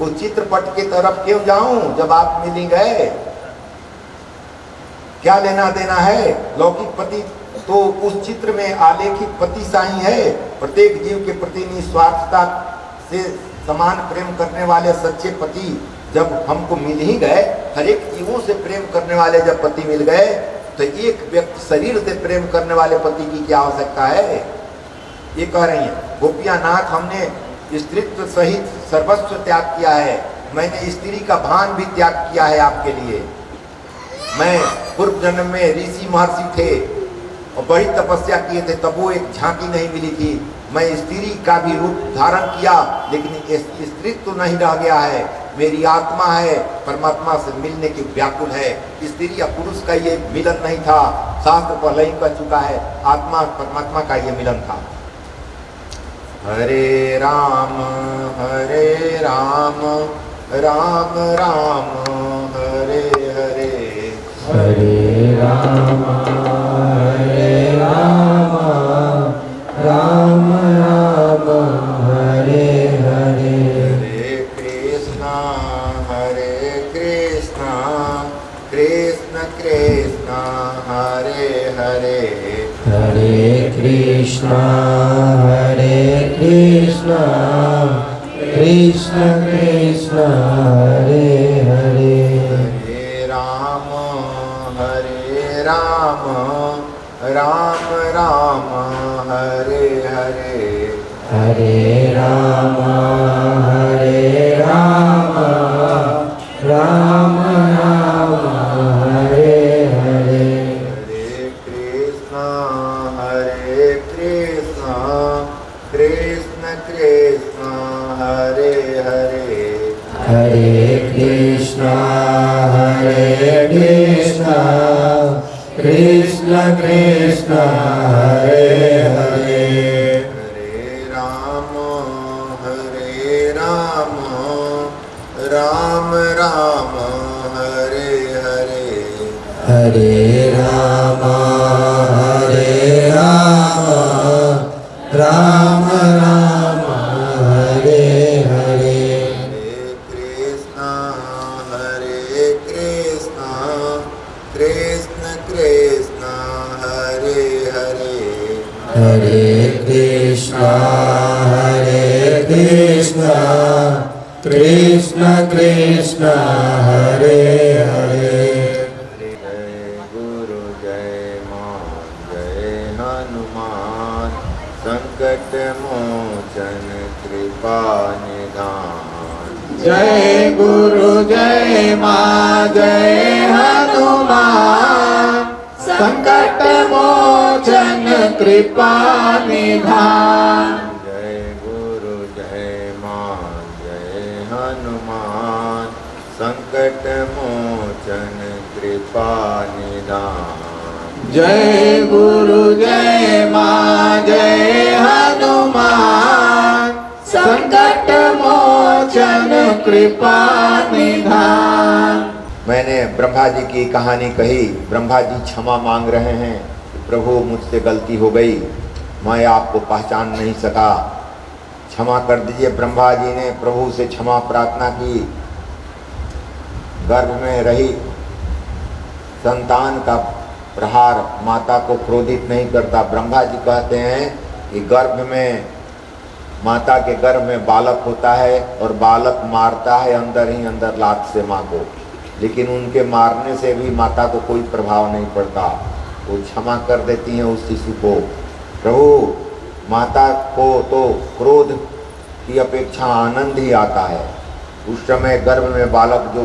उस चित्रपट की तरफ क्यों जाऊं जब आप मिल गए? क्या लेना देना है? लौकिक पति तो उस चित्र में आलेखित पति शाही है। प्रत्येक जीव के प्रति निस्वार्थता से समान प्रेम करने वाले सच्चे पति जब हमको मिल ही गए, हर एक जीवों से प्रेम करने वाले जब पति मिल गए, तो एक व्यक्ति शरीर से प्रेम करने वाले पति की क्या आवश्यकता है? ये कह रही हैं गोपियां नाथ, हमने स्त्रीत्व सहित सर्वस्व त्याग किया है। मैंने स्त्री का भान भी त्याग किया है आपके लिए। मैं पूर्व जन्म में ऋषि महर्षि थे और बड़ी तपस्या किए थे, तब वो एक झांकी नहीं मिली थी। मैं स्त्री का भी रूप धारण किया, लेकिन स्त्रीत्व तो नहीं रह गया है। मेरी आत्मा है, परमात्मा से मिलने की व्याकुल है। स्त्री या पुरुष का ये मिलन नहीं था, शास्त्र पहले ही कह चुका है, आत्मा परमात्मा का ये मिलन था। हरे राम राम राम हरे हरे, हरे राम राम राम हरे हरे, हरे कृष्णा कृष्ण कृष्ण हरे हरे, हरे कृष्णा कृष्ण कृष्ण हरे हरे, हरे राम राम राम हरे हरे, हरे राम राम राम हरे हरे, हरे कृष्णा कृष्ण कृष्ण हरे हरे, हरे कृष्णा कृष्ण कृष्ण हरे हरे, हरे राम राम राम हरे हरे, हरे राम राम राम हरे हरे, हरे कृष्णा कृष्ण कृष्ण हरे हरे, हरे कृष्णा कृष्ण कृष्ण हरे हरे, जय गुरु जय मान जय हनुमान, संकट मोचन कृपा निधान। जय गुरु जय मां जय हनुमान, संकट मोचन कृपा निधान। जय गुरु जय मां जय हनुमान, संकट मोचन कृपा निधान। जय गुरु जय मां जय हनुमान, संकट मोचन कृपा निधान। मैंने ब्रह्मा जी की कहानी कही। ब्रह्मा जी क्षमा मांग रहे हैं, प्रभु मुझसे गलती हो गई, मैं आपको पहचान नहीं सका, क्षमा कर दीजिए। ब्रह्मा जी ने प्रभु से क्षमा प्रार्थना की। गर्भ में रही संतान का प्रहार माता को क्रोधित नहीं करता। ब्रह्मा जी कहते हैं कि गर्भ में, माता के गर्भ में बालक होता है और बालक मारता है अंदर ही अंदर लात से माँ को, लेकिन उनके मारने से भी माता को कोई प्रभाव नहीं पड़ता, वो क्षमा कर देती हैं उस शिशु को। प्रभु, माता को तो क्रोध की अपेक्षा आनंद ही आता है। उस समय गर्भ में बालक जो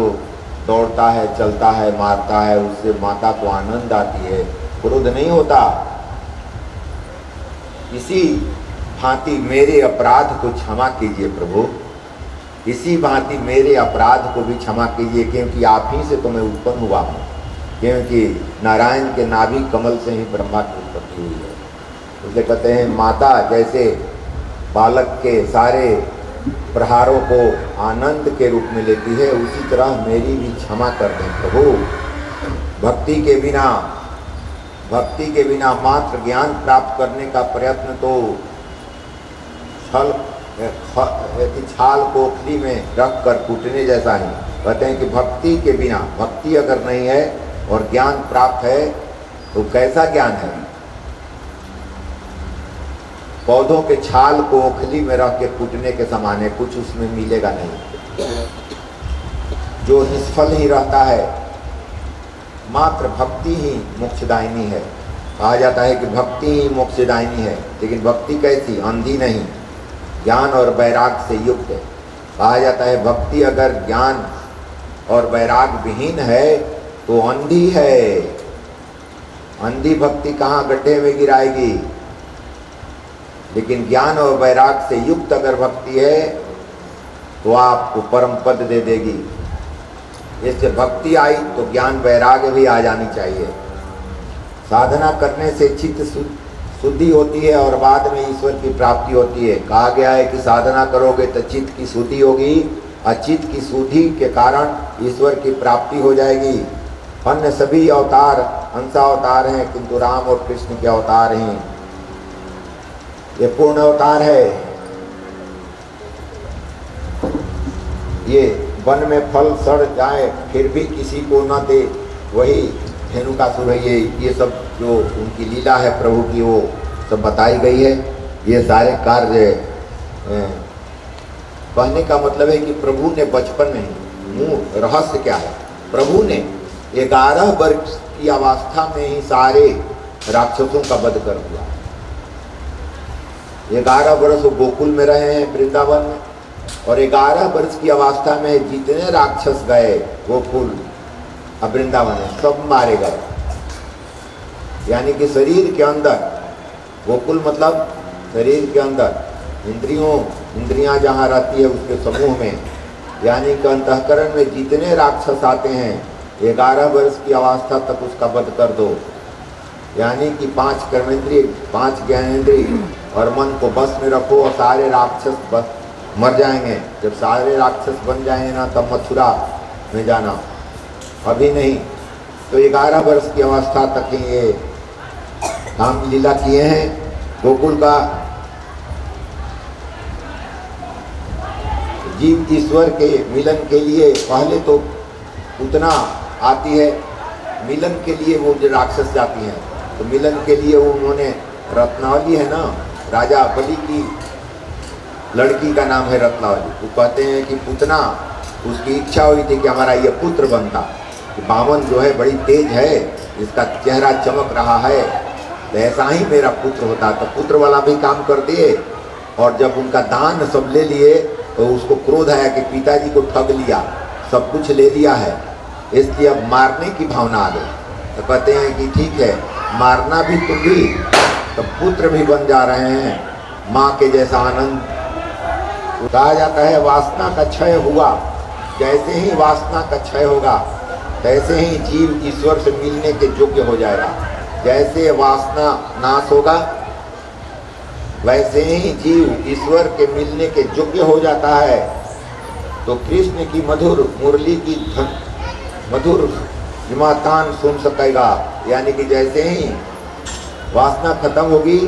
दौड़ता है, चलता है, मारता है, उससे माता को आनंद आती है, क्रोध नहीं होता। इसी भांति मेरे अपराध को क्षमा कीजिए प्रभु, इसी भांति मेरे अपराध को भी क्षमा कीजिए, क्योंकि आप ही से तो मैं उत्पन्न हुआ हूँ, क्योंकि नारायण के नाभि कमल से ही ब्रह्मा की उत्पत्ति हुई है। इसलिए कहते हैं माता जैसे बालक के सारे प्रहारों को आनंद के रूप में लेती है, उसी तरह मेरी भी क्षमा कर दें प्रभु। भक्ति के बिना मात्र ज्ञान प्राप्त करने का प्रयत्न तो छल कि छाल कोखली में रख कर कूटने जैसा ही। कहते हैं कि भक्ति के बिना, भक्ति अगर नहीं है और ज्ञान प्राप्त है तो कैसा ज्ञान है? पौधों के छाल को ओखली में रख के कूटने के समान है, कुछ उसमें मिलेगा नहीं, जो निष्फल ही रहता है। मात्र भक्ति ही मोक्षदायिनी है। कहा जाता है कि भक्ति ही मोक्षदायिनी है, लेकिन भक्ति कैसी? अंधी नहीं, ज्ञान और वैराग से युक्त है। कहा जाता है भक्ति अगर ज्ञान और वैराग विहीन है तो अंधी है। अंधी भक्ति कहाँ गड्ढे में गिराएगी, लेकिन ज्ञान और वैराग से युक्त अगर भक्ति है तो आपको परम पद दे देगी। इससे भक्ति आई तो ज्ञान वैराग भी आ जानी चाहिए। साधना करने से चित्त शुद्धि होती है और बाद में ईश्वर की प्राप्ति होती है। कहा गया है कि साधना करोगे तो चित्त की शुद्धि होगी और चित्त की शुद्धि के कारण ईश्वर की प्राप्ति हो जाएगी। अन्य सभी अवतार अंशावतार हैं, किंतु राम और कृष्ण के अवतार हैं। ये पूर्ण अवतार है। ये वन में फल सड़ जाए फिर भी किसी को न दे, वही धेनुकासुर है। ये सब जो उनकी लीला है प्रभु की, वो सब बताई गई है। ये सारे कार्य कहने का मतलब है कि प्रभु ने बचपन में ही, रहस्य क्या है, प्रभु ने 11 वर्ष की अवस्था में ही सारे राक्षसों का वध कर दिया। 11 वर्ष वो गोकुल में रहे हैं वृंदावन में, और 11 वर्ष की अवस्था में जितने राक्षस गए गोकुल अब वृंदावन में सब मारे गए। यानी कि शरीर के अंदर, गोकुल मतलब शरीर के अंदर, इंद्रियां जहाँ रहती है उसके समूह में, यानी कि अंतःकरण में जितने राक्षस आते हैं 11 वर्ष की अवस्था तक उसका वध कर दो। यानी कि 5 कर्मेंद्रिय, 5 ज्ञानेंद्रिय और मन को बस में रखो और सारे राक्षस बस मर जाएंगे। जब सारे राक्षस बन जाएंगे ना तब मथुरा में जाना, अभी नहीं। तो 11 वर्ष की अवस्था तक ही ये काम लीला किए हैं। गोकुल का जीव ईश्वर के मिलन के लिए पहले तो उतना आती है, मिलन के लिए वो जो राक्षस जाती हैं, तो मिलन के लिए वो उन्होंने रत्नावली है ना, राजा बलि की लड़की का नाम है रत्नावली। वो कहते हैं कि पुतना, उसकी इच्छा हुई थी कि हमारा ये पुत्र बनता, कि बामन जो है बड़ी तेज है, इसका चेहरा चमक रहा है, तो ऐसा ही मेरा पुत्र होता। तो पुत्र वाला भी काम कर दिए, और जब उनका दान सब ले लिए तो उसको क्रोध आया कि पिताजी को ठग लिया, सब कुछ ले लिया है, इसलिए अब मारने की भावना आ गई। तो कहते हैं कि ठीक है, मारना भी तुम भी, तो पुत्र भी बन जा रहे हैं, माँ के जैसा आनंद। कहा जाता है वासना का क्षय हुआ, जैसे ही वासना का क्षय होगा तैसे ही जीव ईश्वर से मिलने के योग्य हो जाएगा। जैसे वासना नाश होगा वैसे ही जीव ईश्वर के मिलने के योग्य हो जाता है। तो कृष्ण की मधुर मुरली की मधुर जिमातान सुन सकेगा। यानी कि जैसे ही वासना खत्म होगी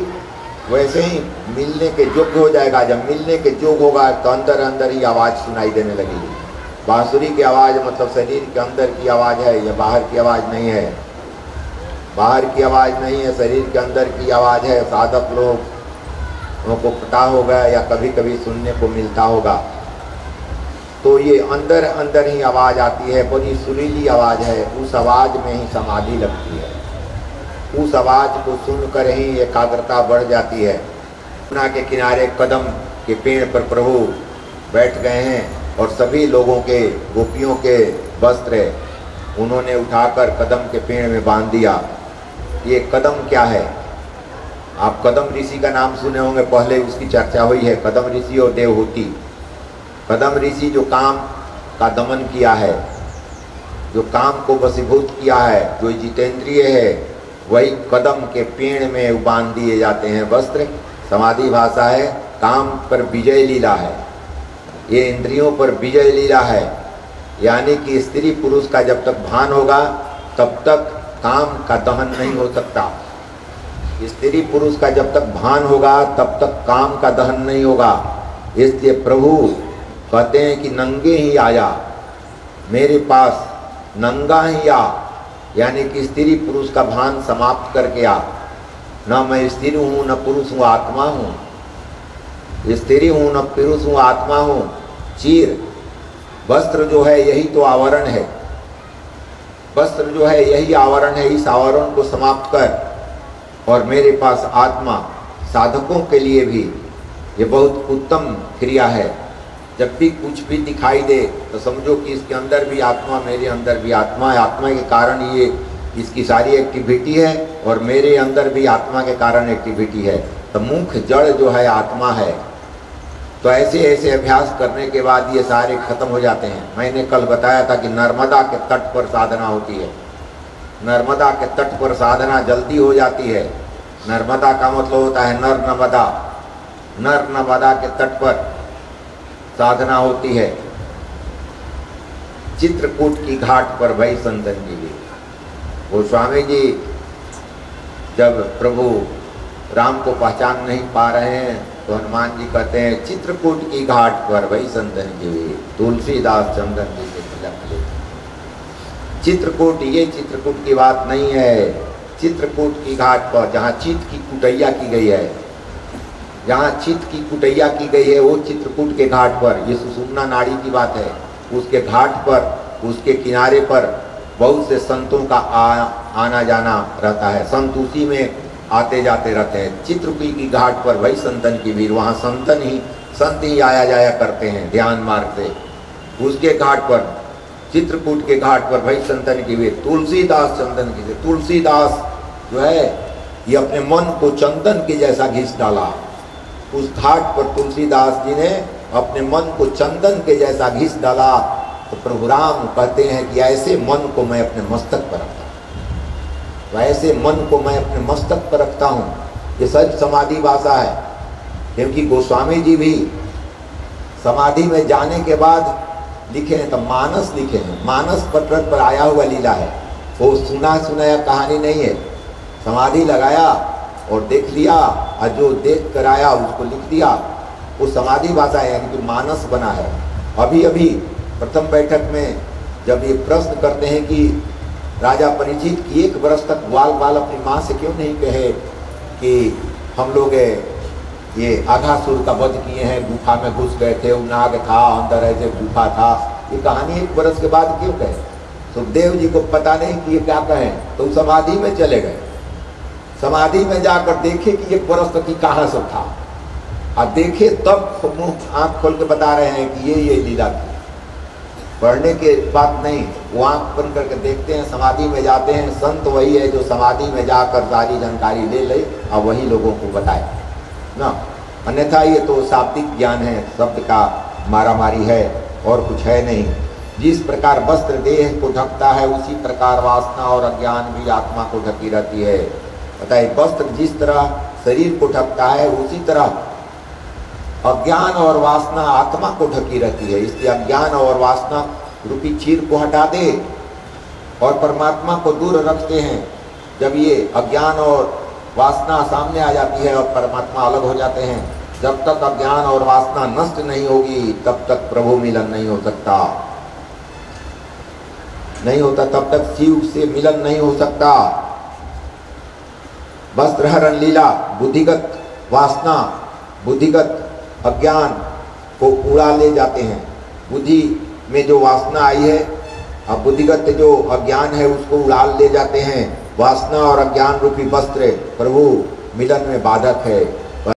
वैसे ही मिलने के योग्य हो जाएगा। जब मिलने के योग्य होगा तो अंदर अंदर ही आवाज़ सुनाई देने लगेगी। बांसुरी की आवाज़ मतलब शरीर के अंदर की आवाज़ है, यह बाहर की आवाज़ नहीं है। बाहर की आवाज़ नहीं है, शरीर के अंदर की आवाज़ है। साधक लोगों को पता होगा या कभी कभी सुनने को मिलता होगा। तो ये अंदर अंदर ही आवाज़ आती है, बड़ी सुरीली आवाज़ है। उस आवाज़ में ही समाधि लगती है, उस आवाज़ को सुनकर ही एकाग्रता बढ़ जाती है। यमुना के किनारे कदम के पेड़ पर प्रभु बैठ गए हैं और सभी लोगों के, गोपियों के वस्त्र उन्होंने उठाकर कदम के पेड़ में बांध दिया। ये कदम क्या है? आप कदम ऋषि का नाम सुने होंगे, पहले उसकी चर्चा हुई है। कदम ऋषि और देवहूति। कदम ऋषि जो काम का दमन किया है, जो काम को वशीभूत किया है, जो जितेंद्रिय है, वही कदम के पेड़ में बांध दिए जाते हैं वस्त्र। समाधि भाषा है, काम पर विजय लीला है, ये इंद्रियों पर विजय लीला है। यानी कि स्त्री पुरुष का जब तक भान होगा तब तक काम का दहन नहीं हो सकता। स्त्री पुरुष का जब तक भान होगा तब तक काम का दहन नहीं होगा। इसलिए प्रभु कहते हैं कि नंगे ही आया, मेरे पास नंगा ही आ, यानी कि स्त्री पुरुष का भान समाप्त करके आ। न मैं स्त्री हूँ न पुरुष हूँ, आत्मा हूँ। स्त्री हूँ न पुरुष हूँ, आत्मा हूँ। चीर वस्त्र जो है यही तो आवरण है, वस्त्र जो है यही आवरण है। इस आवरण को समाप्त कर और मेरे पास आत्मा। साधकों के लिए भी ये बहुत उत्तम क्रिया है। जब भी कुछ भी दिखाई दे तो समझो कि इसके अंदर भी आत्मा, मेरे अंदर भी आत्मा है। आत्मा के कारण ये इसकी सारी एक्टिविटी है और मेरे अंदर भी आत्मा के कारण एक्टिविटी है। तो मुख्य जड़ जो है आत्मा है। तो ऐसे ऐसे अभ्यास करने के बाद ये सारे खत्म हो जाते हैं। मैंने कल बताया था कि नर्मदा के तट पर साधना होती है। नर्मदा के तट पर साधना जल्दी हो जाती है। नर्मदा का मतलब होता है नर नर्मदा। नर नर्मदा के तट पर साधना होती है। चित्रकूट की घाट पर भई संतन जी भी। वो स्वामी जी जब प्रभु राम को पहचान नहीं पा रहे हैं तो हनुमान जी कहते हैं चित्रकूट की घाट पर भई संतन जी भी, तुलसीदास चंदन जी से तिलक ले। चित्रकूट, ये चित्रकूट की बात नहीं है। चित्रकूट की घाट पर जहाँ चित की कुटैया की गई है, जहाँ चित की कुटैया की गई है वो चित्रकूट के घाट पर, ये सुषुम्ना नाड़ी की बात है। उसके घाट पर, उसके किनारे पर बहुत से संतों का आना जाना रहता है। संत उसी में आते जाते रहते हैं। चित्रकूट की घाट पर वही संतन की भीड़, वहाँ संत ही आया जाया करते हैं ध्यान मार्ग से। उसके घाट पर, चित्रकूट के घाट पर भाई संतन की भीड़। तुलसीदास चंदन की, तुलसीदास जो है ये अपने मन को चंदन के जैसा घिस डाला। उस घाट पर तुलसीदास जी ने अपने मन को चंदन के जैसा घिस डाला। तो प्रभु राम कहते हैं कि ऐसे मन को मैं अपने मस्तक पर रखता हूँ, तो ऐसे मन को मैं अपने मस्तक पर रखता हूँ। ये सच समाधि भाषा है। क्योंकि गोस्वामी जी भी समाधि में जाने के बाद लिखे हैं, तो मानस लिखे हैं। मानस पत्र पर आया हुआ लीला है। वो सुनाया कहानी नहीं है। समाधि लगाया और देख लिया, और जो देख कर आया उसको लिख दिया। वो समाधि भाषा है, यानी कि मानस बना है। अभी अभी प्रथम बैठक में जब ये प्रश्न करते हैं कि राजा परीक्षित की 1 वर्ष तक बाल अपनी माँ से क्यों नहीं कहे कि हम लोग ये आघासुर का वध किए हैं, गुफा में घुस गए थे, वो नाग था, अंदर ऐसे गुफा था। ये कहानी 1 वर्ष के बाद क्यों कहे? सुखदेव जी को पता नहीं कि ये क्या कहें, तो समाधि में चले गए। समाधि में जाकर देखे कि 1 वर्ष तक की कहाँ सब था, और देखे तब मुंह आँख खोल के बता रहे हैं कि ये लीला थी। पढ़ने के बात नहीं, वो आँख बंद करके देखते हैं, समाधि में जाते हैं। संत वही है जो समाधि में जाकर सारी जानकारी ले और वही लोगों को बताए ना। अन्यथा ये तो शाब्दिक ज्ञान है, शब्द का मारामारी है और कुछ है नहीं। जिस प्रकार वस्त्र देह को ढकता है उसी प्रकार वासना और अज्ञान भी आत्मा को ढकी रहती है। बताइए, वस्त्र जिस तरह शरीर को ढकता है उसी तरह अज्ञान और वासना आत्मा को ढकी रहती है। इसलिए अज्ञान और वासना रूपी चीर को हटा दे और परमात्मा को दूर रखते हैं। जब ये अज्ञान और वासना सामने आ जाती है और परमात्मा अलग हो जाते हैं, जब तक अज्ञान और वासना नष्ट नहीं होगी तब तक प्रभु मिलन नहीं हो सकता, नहीं होता। तब तक शिव से मिलन नहीं हो सकता। वस्त्रहरण लीला बुद्धिगत वासना, बुद्धिगत अज्ञान को उड़ा ले जाते हैं। बुद्धि में जो वासना आई है और बुद्धिगत जो अज्ञान है उसको उड़ा ले जाते हैं। वासना और अज्ञान रूपी वस्त्र प्रभु मिलन में बाधक है।